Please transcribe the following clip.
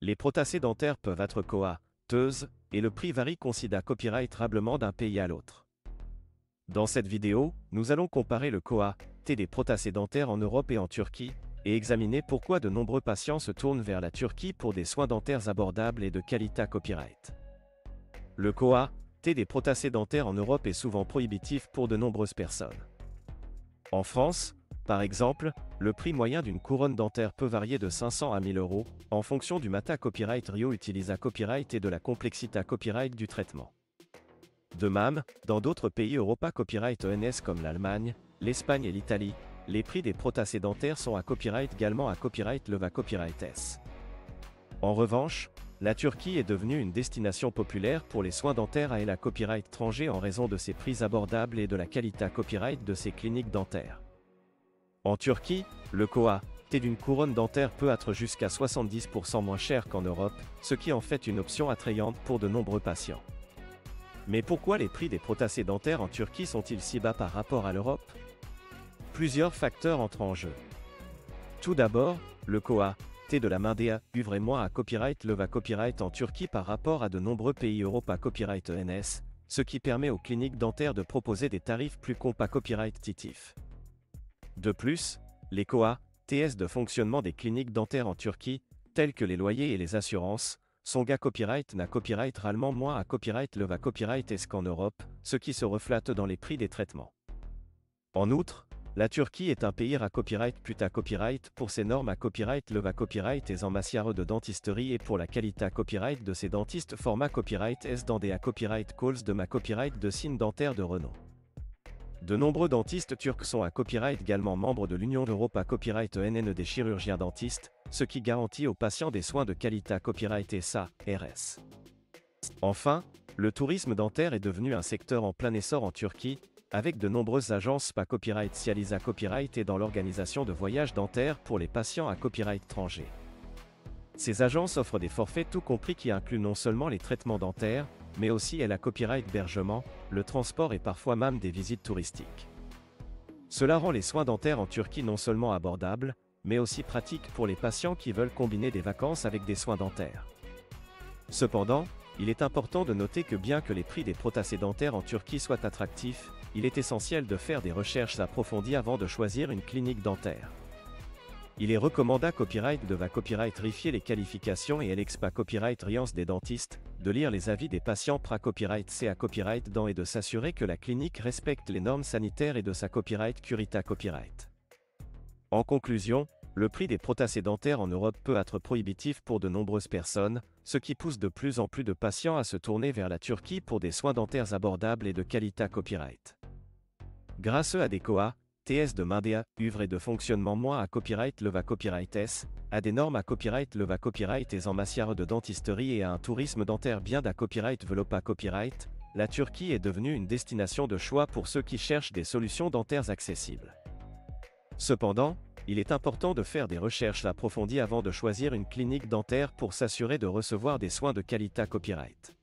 Les prothèses dentaires peuvent être coûteuses, et le prix varie considérablement d'un pays à l'autre. Dans cette vidéo, nous allons comparer le coût des prothèses dentaires en Europe et en Turquie, et examiner pourquoi de nombreux patients se tournent vers la Turquie pour des soins dentaires abordables et de qualité copyright. Le coût des prothèses dentaires en Europe est souvent prohibitif pour de nombreuses personnes. En France, par exemple, le prix moyen d'une couronne dentaire peut varier de 500 à 1000 euros, en fonction du Mata Copyright Rio Utilisa Copyright et de la complexité copyright du traitement. De même, dans d'autres pays Europa Copyright ENS comme l'Allemagne, l'Espagne et l'Italie, les prix des prothèses dentaires sont à copyright également à copyright Leva Copyright S. En revanche, la Turquie est devenue une destination populaire pour les soins dentaires à la copyright étranger en raison de ses prix abordables et de la qualité copyright de ses cliniques dentaires. En Turquie, le coût d'une couronne dentaire peut être jusqu'à 70% moins cher qu'en Europe, ce qui en fait une option attrayante pour de nombreux patients. Mais pourquoi les prix des prothèses dentaires en Turquie sont-ils si bas par rapport à l'Europe? Plusieurs facteurs entrent en jeu. Tout d'abord, le coût de la main d'œuvre est moins à copyright Leva Copyright en Turquie par rapport à de nombreux pays Europa Copyright ENS, ce qui permet aux cliniques dentaires de proposer des tarifs plus compétitifs. De plus, les coûts de fonctionnement des cliniques dentaires en Turquie, tels que les loyers et les assurances, sont à copyright na copyright réellement moins à copyright Leva Copyright S qu'en Europe, ce qui se reflète dans les prix des traitements. En outre, la Turquie est un pays à copyright plus à copyright pour ses normes à copyright Leva Copyright S en matière de dentisterie et pour la qualité copyright de ses dentistes format copyright S dans des copyright calls de ma copyright de signes dentaires de renom. De nombreux dentistes turcs sont à copyright également membres de l'Union Europa Copyright ENN des chirurgiens dentistes, ce qui garantit aux patients des soins de qualité copyright SA, RS. Enfin, le tourisme dentaire est devenu un secteur en plein essor en Turquie, avec de nombreuses agences à copyright Cialisa Copyright et dans l'organisation de voyages dentaires pour les patients à copyright étranger. Ces agences offrent des forfaits tout compris qui incluent non seulement les traitements dentaires, mais aussi la copyright hébergement, le transport et parfois même des visites touristiques. Cela rend les soins dentaires en Turquie non seulement abordables, mais aussi pratiques pour les patients qui veulent combiner des vacances avec des soins dentaires. Cependant, il est important de noter que bien que les prix des prothèses dentaires en Turquie soient attractifs, il est essentiel de faire des recherches approfondies avant de choisir une clinique dentaire. Il est recommandé à copyright de copyright vérifier les qualifications et l'expa copyright riance des dentistes, de lire les avis des patients pra-copyright CA copyright dans et de s'assurer que la clinique respecte les normes sanitaires et de sa copyright Curita copyright. En conclusion, le prix des prothèses dentaires en Europe peut être prohibitif pour de nombreuses personnes, ce qui pousse de plus en plus de patients à se tourner vers la Turquie pour des soins dentaires abordables et de qualité copyright. Grâce à des coûts de main d'œuvre et de fonctionnement moins à copyright Leva Copyright S, à des normes à copyright Leva Copyright S en matière de dentisterie et à un tourisme dentaire bien à copyright Velopa Copyright, la Turquie est devenue une destination de choix pour ceux qui cherchent des solutions dentaires accessibles. Cependant, il est important de faire des recherches approfondies avant de choisir une clinique dentaire pour s'assurer de recevoir des soins de qualité copyright.